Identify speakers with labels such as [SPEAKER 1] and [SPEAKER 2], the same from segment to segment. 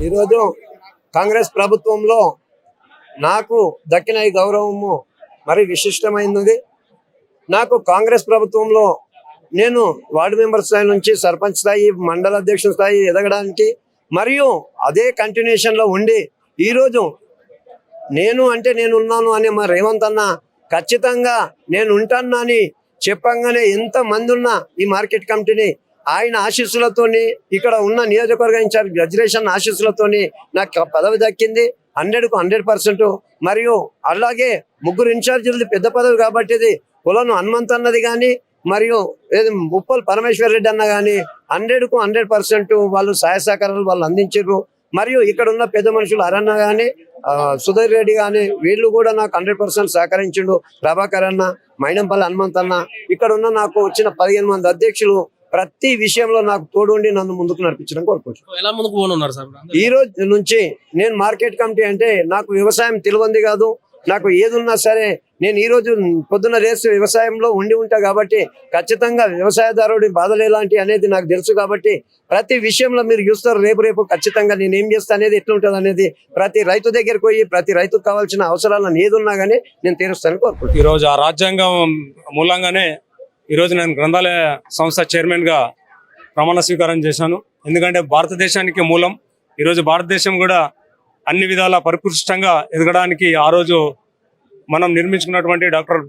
[SPEAKER 1] ఈరోజు కాంగ్రెస్ ప్రభుత్వంలో నాకు దక్కిన ఈ గౌరవము మరి విశిష్టమైనది. నాకు కాంగ్రెస్ ప్రభుత్వంలో నేను వార్డు మెంబర్ స్థాయి నుంచి సర్పంచ్ స్థాయి, మండల అధ్యక్షుల స్థాయి ఎదగడానికి మరియు అదే కంటిన్యూషన్లో ఉండి ఈరోజు నేను ఉన్నాను అని మా రేవంత్ అన్న ఖచ్చితంగా నేను ఉంటానని చెప్పంగానే ఎంతమంది ఉన్న ఈ మార్కెట్ కమిటీని ఆయన ఆశీస్సులతోని ఇక్కడ ఉన్న నియోజకవర్గ ఇన్ఛార్జ్ గ్రాడ్యుయేషన్ ఆశీస్సులతోని నాకు పదవి దక్కింది 100కు 100%. మరియు అలాగే ముగ్గురు ఇన్ఛార్జీలది పెద్ద పదవి కాబట్టి ఇది కులను హనుమంత్ అన్నది కానీ మరియు ముప్పల్ పరమేశ్వర్ రెడ్డి అన్న కానీ 100కు 100% వాళ్ళు సహాయ సహకారాలు వాళ్ళు అందించారు. మరియు ఇక్కడ ఉన్న పెద్ద మనుషులు అరన్న కానీ సుధీర్ రెడ్డి కానీ వీళ్ళు కూడా నాకు 100% సహకరించిండు. ప్రభాకర్ అన్న, మైనంపల్లి హనుమంత్ అన్న, ఇక్కడ ఉన్న నాకు వచ్చిన 15 మంది అధ్యక్షులు ప్రతి విషయంలో నాకు తోడుండి నన్ను ముందుకు నడిపించడం కోరుకుంటున్నాను. ఈ రోజు నుంచి నేను మార్కెట్ కమిటీ అంటే నాకు వ్యవసాయం తెలియంది కాదు. నాకు ఏదున్నా సరే నేను ఈ రోజు పొద్దున్న రేసు వ్యవసాయంలో ఉంటా కాబట్టి ఖచ్చితంగా వ్యవసాయదారుడి బాధలు ఎలాంటి అనేది నాకు తెలుసు. కాబట్టి ప్రతి విషయంలో మీరు చూస్తారు రేపు ఖచ్చితంగా నేను ఏం చేస్తా అనేది ఎట్లుంటుంది అనేది ప్రతి రైతు దగ్గరికి పోయి ప్రతి రైతుకు కావాల్సిన అవసరాలను ఏదున్నా కానీ నేను తీరుస్తాను కోరుకుంటున్నాను.
[SPEAKER 2] ఈరోజు ఆ రాజ్యాంగం మూలంగానే ఈరోజు నేను గ్రంథాలయ సంస్థ చైర్మన్గా ప్రమాణ స్వీకారం చేశాను. ఎందుకంటే భారతదేశానికి మూలం. ఈరోజు భారతదేశం కూడా అన్ని విధాల పరిపుష్టంగా ఎదగడానికి ఆ రోజు మనం నిర్మించుకున్నటువంటి డాక్టర్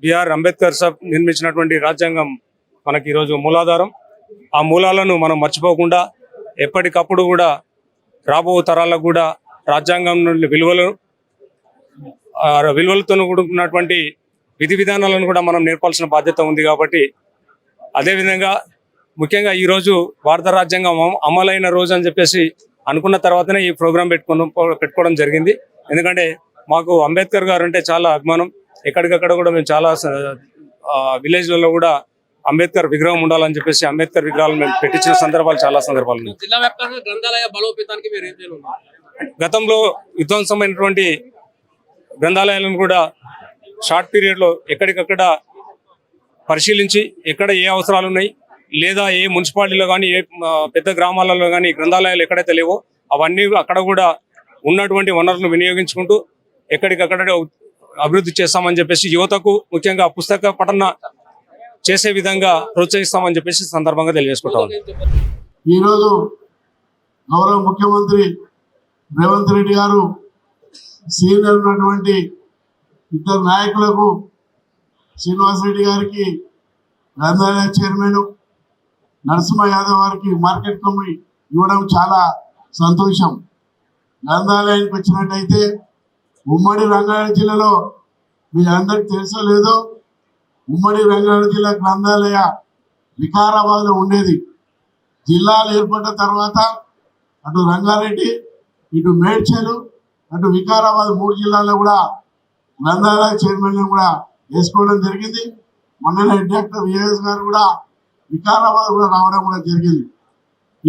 [SPEAKER 2] బిఆర్ అంబేద్కర్ సాబ్ నిర్మించినటువంటి రాజ్యాంగం మనకి ఈరోజు మూలాధారం. ఆ మూలాలను మనం మర్చిపోకుండా ఎప్పటికప్పుడు కూడా రాబో తరాలకు కూడా రాజ్యాంగం నుండి విలువలతో కూడుకున్నటువంటి విధి విధానాలను కూడా మనం నేర్పాల్సిన బాధ్యత ఉంది. కాబట్టి అదేవిధంగా ముఖ్యంగా ఈరోజు భారత రాజ్యాంగం అమలైన రోజు అని చెప్పేసి అనుకున్న తర్వాతనే ఈ ప్రోగ్రాం పెట్టుకోవడం జరిగింది. ఎందుకంటే మాకు అంబేద్కర్ గారు అంటే చాలా అభిమానం. ఎక్కడికక్కడ కూడా మేము చాలా విలేజ్లలో కూడా అంబేద్కర్ విగ్రహం ఉండాలని చెప్పేసి అంబేద్కర్ విగ్రహాలు మేము పెట్టించిన సందర్భాలు చాలా సందర్భాలు ఉన్నాయి.
[SPEAKER 3] జిల్లా వ్యాప్తంగా గ్రంథాలయ బలోపేతానికి మీరు ఏం చేయాలి?
[SPEAKER 2] గతంలో విధ్వంసమైనటువంటి గ్రంథాలయాలను కూడా షార్ట్ పీరియడ్లో ఎక్కడికక్కడ పరిశీలించి ఎక్కడ ఏ అవసరాలు ఉన్నాయి లేదా ఏ మున్సిపాలిటీలో కానీ ఏ పెద్ద గ్రామాలలో కానీ గ్రంథాలయాలు ఎక్కడైతే లేవో అవన్నీ అక్కడ కూడా ఉన్నటువంటి వనరులను వినియోగించుకుంటూ ఎక్కడికక్కడ అభివృద్ధి చేస్తామని చెప్పేసి యువతకు ముఖ్యంగా పుస్తక పఠన చేసే విధంగా ప్రోత్సహిస్తామని చెప్పేసి సందర్భంగా తెలియజేసుకుంటాం.
[SPEAKER 4] ఈరోజు గౌరవ ముఖ్యమంత్రి రేవంత్ రెడ్డి గారు సీనియర్ ఉన్నటువంటి ఇద్దరు నాయకులకు శ్రీనివాసరెడ్డి గారికి గ్రంథాలయ చైర్మన్, నరసింహ యాదవ్ గారికి మార్కెట్ కమిటీ ఇవ్వడం చాలా సంతోషం. గ్రంథాలయానికి వచ్చినట్టయితే ఉమ్మడి రంగారెడ్డి జిల్లాలో మీ అందరికి తెలుసో లేదో ఉమ్మడి రంగారెడ్డి జిల్లా గ్రంథాలయ వికారాబాద్లో ఉండేది. జిల్లాలు ఏర్పడ్డ తర్వాత అటు రంగారెడ్డి, ఇటు మేడ్చల్, అటు వికారాబాద్ 3 జిల్లాల్లో కూడా గ్రంథాలయ చైర్మన్ కూడా వేసుకోవడం జరిగింది. మొన్న డాక్టర్ విఎస్ గారు కూడా వికారాబాద్ కూడా రావడం కూడా జరిగింది.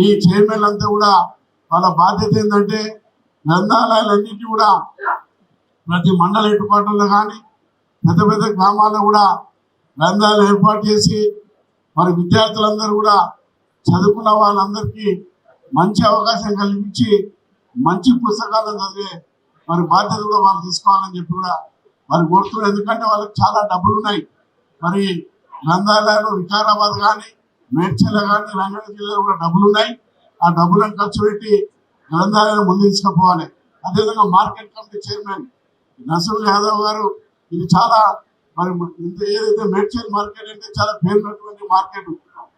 [SPEAKER 4] ఈ చైర్మన్ అంతా కూడా వాళ్ళ బాధ్యత ఏంటంటే గ్రంథాలయాలన్నింటినీ కూడా ప్రతి మండల హెడ్క్వార్టర్లో కానీ పెద్ద పెద్ద గ్రామాల్లో కూడా గ్రంథాలయాలు ఏర్పాటు చేసి మరి విద్యార్థులందరూ కూడా చదువుకున్న వాళ్ళందరికీ మంచి అవకాశం కల్పించి మంచి పుస్తకాలను చదివే మరి బాధ్యత కూడా వాళ్ళు తీసుకోవాలని చెప్పి కూడా మరి కోరుతున్నారు. ఎందుకంటే వాళ్ళకి చాలా డబ్బులు ఉన్నాయి. మరి గ్రంథాలయాలు వికారాబాద్ కానీ మేడ్చల్ కానీ రంగారెడ్డి జిల్లాలో కూడా డబ్బులు ఉన్నాయి. ఆ డబ్బులను ఖర్చు పెట్టి గ్రంథాలయాన్ని ముందు తీసుకుపోవాలి. అదేవిధంగా market committee chairman Narasimha Yadav గారు ఇది చాలా మరి ఏదైతే మేడ్చల్ మార్కెట్ అంటే చాలా పేరున్నటువంటి మార్కెట్.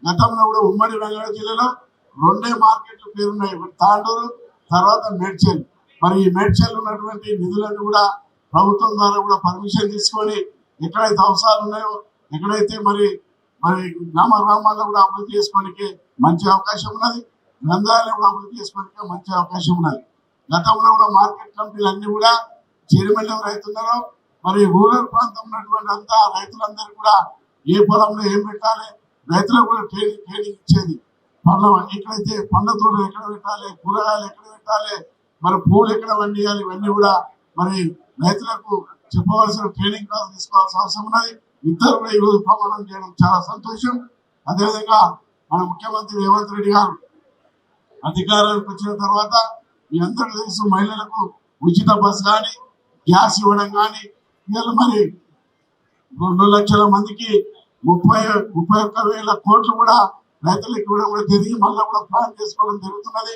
[SPEAKER 4] గతంలో కూడా ఉమ్మడి రంగారెడ్డి జిల్లాలో 2 మార్కెట్లు పేరున్నాయి, తాండూరు తర్వాత మేడ్చల్. మరి ఈ మేడ్చల్ ఉన్నటువంటి నిధులను కూడా ప్రభుత్వం ద్వారా కూడా పర్మిషన్ తీసుకొని ఎక్కడైతే అవసరాలు ఉన్నాయో ఎక్కడైతే మరి గ్రామాల్లో కూడా అభివృద్ధి చేసుకోవడానికి మంచి అవకాశం ఉన్నది. గ్రంథాలయం కూడా అభివృద్ధి చేసుకోవడానికి మంచి అవకాశం ఉన్నది. గతంలో కూడా మార్కెట్ కమిటీలు అన్ని కూడా చైర్మన్ ఎవరైతే ఉన్నారో మరి రూరల్ ప్రాంతం ఉన్నటువంటి అంతా రైతులందరూ కూడా ఏ పొలంలో ఏం పెట్టాలి, రైతులకు కూడా ట్రైనింగ్ ఇచ్చేది. ఎక్కడైతే పండ్ల తోటలు ఎక్కడ పెట్టాలి, కూరగాయలు ఎక్కడ పెట్టాలి, మరి పూలు ఎక్కడ వండియాలి, ఇవన్నీ కూడా మరి రైతులకు చెప్పవలసిన ట్రైనింగ్ క్లాస్ తీసుకోవాల్సిన అవసరం ఉన్నది. ఇద్దరు కూడా ఈరోజు ప్రమాణం చేయడం చాలా సంతోషం. అదేవిధంగా మన ముఖ్యమంత్రి రేవంత్ రెడ్డి గారు అధికారానికి వచ్చిన తర్వాత మీ అందరికీ తెలుసు మహిళలకు ఉచిత బస్ కానీ గ్యాస్ ఇవ్వడం కానీ ఇవాళ మరి 2 లక్షల మందికి 31,000 కోట్లు కూడా రైతులకు ఇవ్వడం కూడా జరిగి మళ్ళీ కూడా ప్లాన్ చేసుకోవడం జరుగుతున్నది.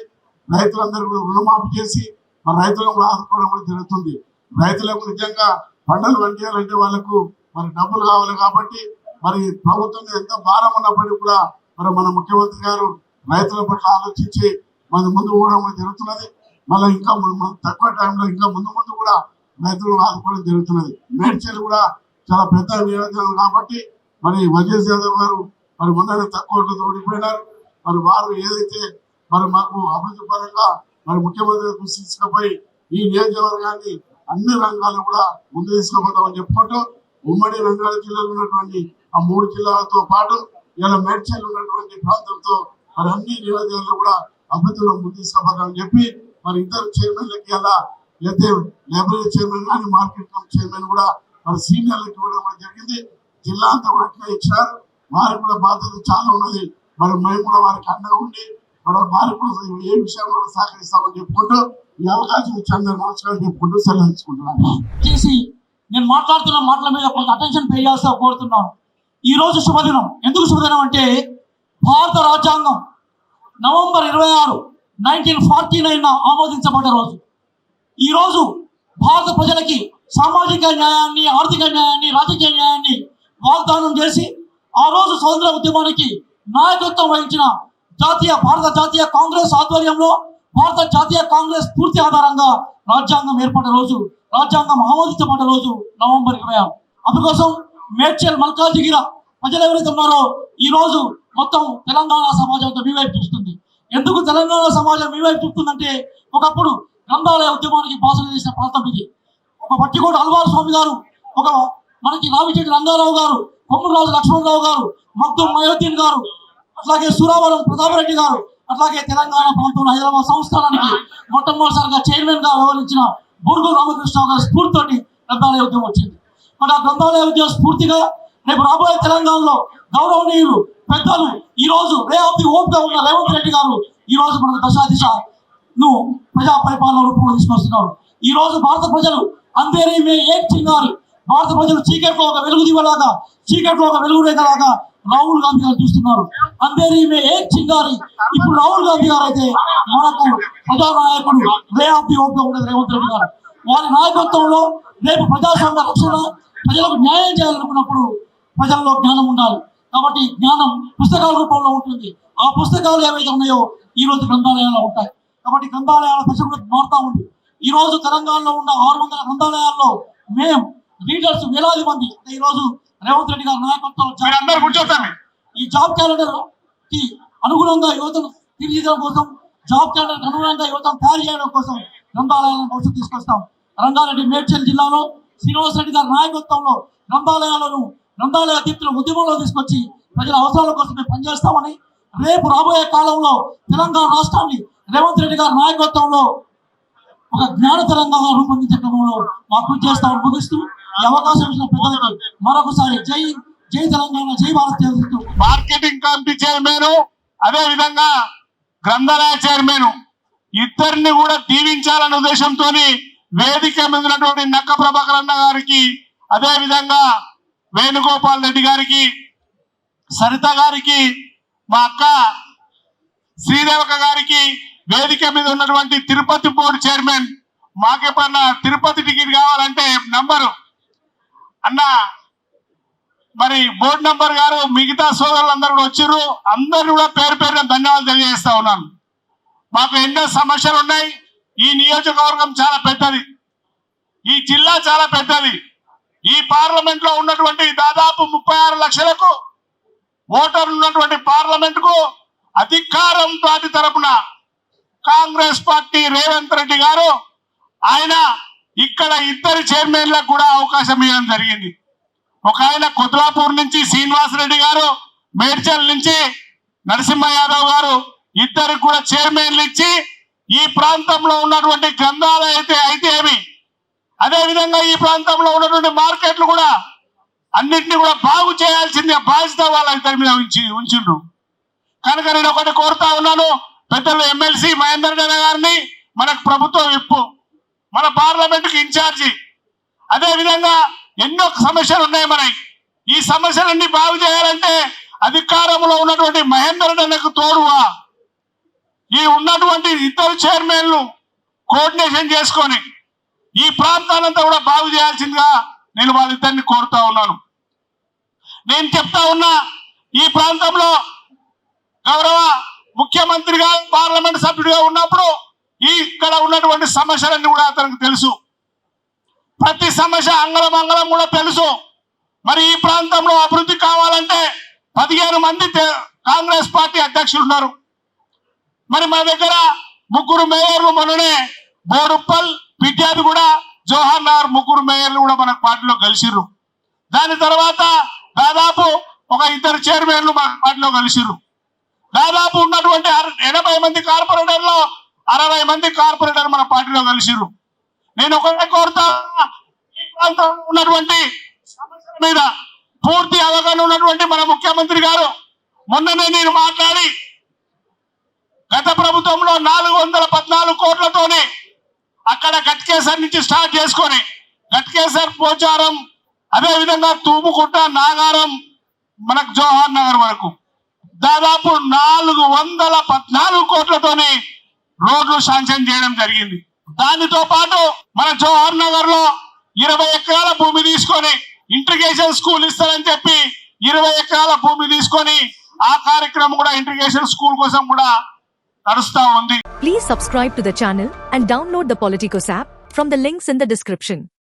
[SPEAKER 4] రైతులందరూ కూడా రుణమాఫీ చేసి మరి రైతులను కూడా ఆదుకోవడం కూడా జరుగుతుంది. రైతులకు నిజంగా పంటలు పండించాలంటే వాళ్ళకు మరి డబ్బులు కావాలి కాబట్టి మరి ప్రభుత్వం ఎంత భారం ఉన్నప్పటికీ కూడా మరి మన ముఖ్యమంత్రి గారు రైతుల పట్ల ఆలోచించి మన ముందు పోవడం జరుగుతున్నది. మళ్ళీ ఇంకా తక్కువ టైంలో ఇంకా ముందు కూడా రైతులను ఆదుకోవడం జరుగుతున్నది. మేడ్చల్ కూడా చాలా పెద్ద నియోజకవర్గం కాబట్టి మరి వజేష్ యాదవ్ గారు మరి మొన్న తక్కువ ఓడిపోయినారు. మరి వారు ఏదైతే మరి మాకు అభివృద్ధి పరంగా మరి ముఖ్యమంత్రి దృష్టి తీసుకుపోయి ఈ నియోజకవర్గాన్ని అన్ని రంగాలు కూడా ముందు తీసుకుపోతామని చెప్పుకుంటూ ఉమ్మడి రంగారెడ్డి జిల్లాలో ఉన్నటువంటి ఆ 3 జిల్లాలతో పాటు ఇలా మేడ్చల్ ఉన్నటువంటి ప్రాంతంతో మరి అన్ని నియోజకవర్గాలు కూడా అభివృద్ధిలో ముందు తీసుకుపోతామని చెప్పి మరి ఇద్దరు చైర్మన్లకి అలా అయితే లైబ్రరీ చైర్మన్ కానీ మార్కెట్ కమిటీ చైర్మన్ కూడా మరి సీనియర్లకు ఇవ్వడం కూడా జరిగింది. జిల్లా అంతా కూడా అట్లా ఇచ్చారు. వారికి కూడా బాధ్యత చాలా ఉన్నది. మరి మేము కూడా వారికి అండగా ఉండి మరి వారికి కూడా ఏ విషయంలో కూడా సహకరిస్తామని చెప్పుకుంటూ ఈ అవకాశం ఇచ్చి అందరూ నమస్కారం చెప్పుకుంటూ సెలవు తీసుకుంటున్నాను.
[SPEAKER 5] చేసి నేను మాట్లాడుతున్న మాటల మీద కొంత అటెన్షన్ పే చేస్తా కోరుతున్నాను. ఈ రోజు శుభదినం. ఎందుకు శుభదినం అంటే భారత రాజ్యాంగం నవంబర్ 26, 1949 ఆమోదించబడ్డ రోజు. ఈ రోజు భారత ప్రజలకి సామాజిక న్యాయాన్ని, ఆర్థిక న్యాయాన్ని, రాజకీయ న్యాయాన్ని వాగ్దానం చేసి ఆ రోజు స్వతంత్ర ఉద్యమానికి నాయకత్వం వహించిన భారత జాతీయ కాంగ్రెస్ ఆధ్వర్యంలో భారత జాతీయ కాంగ్రెస్ పూర్తి ఆధారంగా రాజ్యాంగం ఏర్పడ్డ రోజు, రాజ్యాంగం ఆమోదించబడ్డ రోజు నవంబర్ 26. అందుకోసం మేడ్చల్, మల్కాజిగిరి ప్రజలు ఎవరైతే ఉన్నారో ఈ రోజు మొత్తం తెలంగాణ సమాజంతో మీ వైపు చూస్తుంది. ఎందుకు తెలంగాణ సమాజం మీ వైపు చూస్తుందంటే ఒకప్పుడు గ్రంథాలయ ఉద్యమానికి బాసలు చేసిన ప్రాంతం ఇది. ఒక పట్టికోట అల్వార్ స్వామి గారు, ఒక మనకి రావిచెట్టి రంగారావు గారు, కొమ్మరాజు లక్ష్మణరావు గారు, మగ్దుం మయోద్దీన్ గారు, అట్లాగే సురావరం ప్రతాపరెడ్డి గారు, అట్లాగే తెలంగాణ ప్రాంతంలో హైదరాబాద్ సంస్థానానికి మొట్టమొదటిసారిగా చైర్మన్ గా వ్యవహరించిన బూర్గు రామకృష్ణరావు గారి స్ఫూర్తితోటి గ్రంథాలయ ఉద్యమం వచ్చింది. మరి ఆ గ్రంథాలయ ఉద్యమ స్ఫూర్తిగా రేపు రాబోయే తెలంగాణలో గౌరవనీయులు పెద్దలు ఈ రోజు రే ఆఫ్ ది హోప్ గా ఉన్న రేవంత్ రెడ్డి గారు ఈ రోజు మనకు దశాదిశను ప్రజా పరిపాలన రూపంలో తీసుకొస్తున్నారు. ఈ రోజు భారత ప్రజలు అంధేరీ మే ఏక్ చింగారి, భారత ప్రజలు చీకట్లో ఒక వెలుగు దివలాగా, చీకట్లో ఒక వెలుగు రేఖలాగా రాహుల్ గాంధీ గారు చూస్తున్నారు. అంధేరీ మే ఏక్ చింగారి. ఇప్పుడు రాహుల్ గాంధీ గారు అయితే మనకు ప్రజానాయకుడు రే ఆఫ్ ది హోప్ గా ఉన్నది రేవంత్ రెడ్డి గారు. వారి నాయకత్వంలో రేపు ప్రజాస్వామ్య రక్షణ, ప్రజలకు న్యాయం చేయాలనుకున్నప్పుడు ప్రజల్లో జ్ఞానం ఉండాలి. కాబట్టి జ్ఞానం పుస్తకాల రూపంలో ఉంటుంది. ఆ పుస్తకాలు ఏవైతే ఉన్నాయో ఈ రోజు గ్రంథాలయాల్లో ఉంటాయి. కాబట్టి గ్రంథాలయాల దశ కూడా మారుతా ఉంది. ఈ రోజు తెలంగాణలో ఉన్న 600 గ్రంథాలయాల్లో మేము రీడర్స్ వేలాది మంది ఈ రోజు రేవంత్ రెడ్డి గారి నాయకత్వంలో ఈ జాబ్ క్యాలెండర్ కి అనుగుణంగా యువతను తీర్చిదిద్దడం కోసం, జాబ్ క్యాలెండర్ అనుగుణంగా యువతను తయారు చేయడం కోసం గ్రంథాలయాలను భవిష్యత్తు తీసుకొస్తాం. రంగారెడ్డి, మేడ్చల్ జిల్లాలో శ్రీనివాస్ రెడ్డి గారి నాయకత్వంలో గ్రంథాలయ దీప్తుల ఉద్యమంలో తీసుకొచ్చి ప్రజల అవసరాల కోసం మేము పనిచేస్తామని, రేపు రాబోయే కాలంలో తెలంగాణ రాష్ట్రాన్ని రేవంత్ రెడ్డి గారి నాయకత్వంలో ఒక జ్ఞాన తెలంగాణ రూపొందించే క్రమంలో మా కృషి చేస్తామని ముగిస్తూ ఈ అవకాశం ఇచ్చిన పెద్దలకు మరొకసారి జై జై తెలంగాణ, జై భారత్ తెలుస్తూ
[SPEAKER 6] మార్కెటింగ్ కమిటీ చైర్మన్, అదే విధంగా గ్రంథాలయ చైర్మన్ ఇద్దరిని కూడా దీవించాలనే ఉద్దేశంతో వేదిక మీద ఉన్నటువంటి నక్క ప్రభాకర్ అన్న గారికి, అదే విధంగా వేణుగోపాల్ రెడ్డి గారికి, సరిత గారికి, మా అక్క శ్రీదేవక గారికి, వేదిక మీద ఉన్నటువంటి తిరుపతి బోర్డు చైర్మన్, మాకెప్పుడన్నా తిరుపతి టికెట్ కావాలంటే నంబరు అన్న మరి బోర్డు నంబర్ గారు, మిగతా సోదరులందరూ కూడా వచ్చారు. అందరూ కూడా పేరు పేరున ధన్యవాదాలు తెలియజేస్తా ఉన్నాను. మాకు ఎన్నో సమస్యలు ఉన్నాయి. ఈ నియోజకవర్గం చాలా పెద్దది, ఈ జిల్లా చాలా పెద్దది. ఈ పార్లమెంట్ లో ఉన్నటువంటి దాదాపు 36 లక్షలకు ఓటర్లు ఉన్నటువంటి పార్లమెంట్ కు అధికారం పార్టీ తరపున కాంగ్రెస్ పార్టీ రేవంత్ రెడ్డి గారు ఆయన ఇక్కడ ఇద్దరు చైర్మన్లకు కూడా అవకాశం ఇవ్వడం జరిగింది. ఒక ఆయన కొద్లాపూర్ నుంచి శ్రీనివాస్ రెడ్డి గారు, మేడ్చల్ నుంచి నరసింహ యాదవ్ గారు, ఇద్దరికి కూడా చైర్మన్లు ఇచ్చి ఈ ప్రాంతంలో ఉన్నటువంటి గ్రంథాలయం అయితే ఏమి, అదే విధంగా ఈ ప్రాంతంలో ఉన్నటువంటి మార్కెట్లు కూడా అన్నింటినీ కూడా బాగు చేయాల్సిందే బాధ్యత వాళ్ళ ఇద్దరి మీద ఉంచిండ్రు. కనుక నేను ఒకటి కోరుతా ఉన్నాను, పెద్దలు ఎమ్మెల్సీ మహేందర్ రెడ్డి గారిని, మనకు ప్రభుత్వ విప్పు, మన పార్లమెంటుకి ఇన్ఛార్జి. అదే విధంగా ఎన్నో సమస్యలు ఉన్నాయి మనకి. ఈ సమస్యలన్నీ బాగు చేయాలంటే అధికారంలో ఉన్నటువంటి మహేందర్ అన్నకు తోడువా ఈ ఉన్నటువంటి ఇద్దరు చైర్మన్లు కోఆర్డినేషన్ చేసుకొని ఈ ప్రాంతాలంతా కూడా బాగు చేయాల్సిందిగా నేను వాళ్ళిద్దరిని కోరుతా ఉన్నాను. నేను చెప్తా ఉన్నా, ఈ ప్రాంతంలో గౌరవ ముఖ్యమంత్రిగా పార్లమెంట్ సభ్యుడిగా ఉన్నప్పుడు ఇక్కడ ఉన్నటువంటి సమస్యలన్నీ కూడా అతనికి తెలుసు. ప్రతి సమస్య అంగళం కూడా తెలుసు. మరి ఈ ప్రాంతంలో అభివృద్ధి కావాలంటే 15 మంది కాంగ్రెస్ పార్టీ అధ్యక్షులు ఉన్నారు. మరి మన దగ్గర 3 మేయర్లు మొన్ననే బోడుప్పల్, పిట్యాది కూడా, జవహర్ నగర్ 3 మేయర్లు కూడా మన పార్టీలో కలిసిర్రు. దాని తర్వాత దాదాపు ఒక 2 చైర్మన్లు మన పార్టీలో కలిసిర్రు. దాదాపు ఉన్నటువంటి 80 మంది కార్పొరేటర్లో 60 మంది కార్పొరేటర్ మన పార్టీలో కలిసిర్రు. నేను ఒకటే కోరుతా, ఈ ప్రాంతంలో ఉన్నటువంటి సమస్యల మీద పూర్తి అవగాహన ఉన్నటువంటి మన ముఖ్యమంత్రి గారు మొన్ననే నేను మాట్లాడి గత ప్రభుత్వంలో 414 కోట్లతోనే అక్కడ గట్కేసర్ నుంచి స్టార్ట్ చేసుకొని గట్కేసర్, పోచారం, అదే విధంగా తూముకుంట, నాగారం, మనకు జవహర్ నగర్ వరకు దాదాపు 414 కోట్లతోనే రోడ్లు శాంక్షన్ చేయడం జరిగింది. దానితో పాటు మన జవహర్ నగర్ లో 20 ఎకరాల భూమి తీసుకొని ఇంటిగ్రేషన్ స్కూల్ ఇస్తారని చెప్పి 20 ఎకరాల భూమి తీసుకొని ఆ కార్యక్రమం కూడా ఇంటిగ్రేషన్ స్కూల్ కోసం కూడా నడుస్తా ఉంది.
[SPEAKER 7] Please subscribe to the channel and download the Politicos app from the links in the description.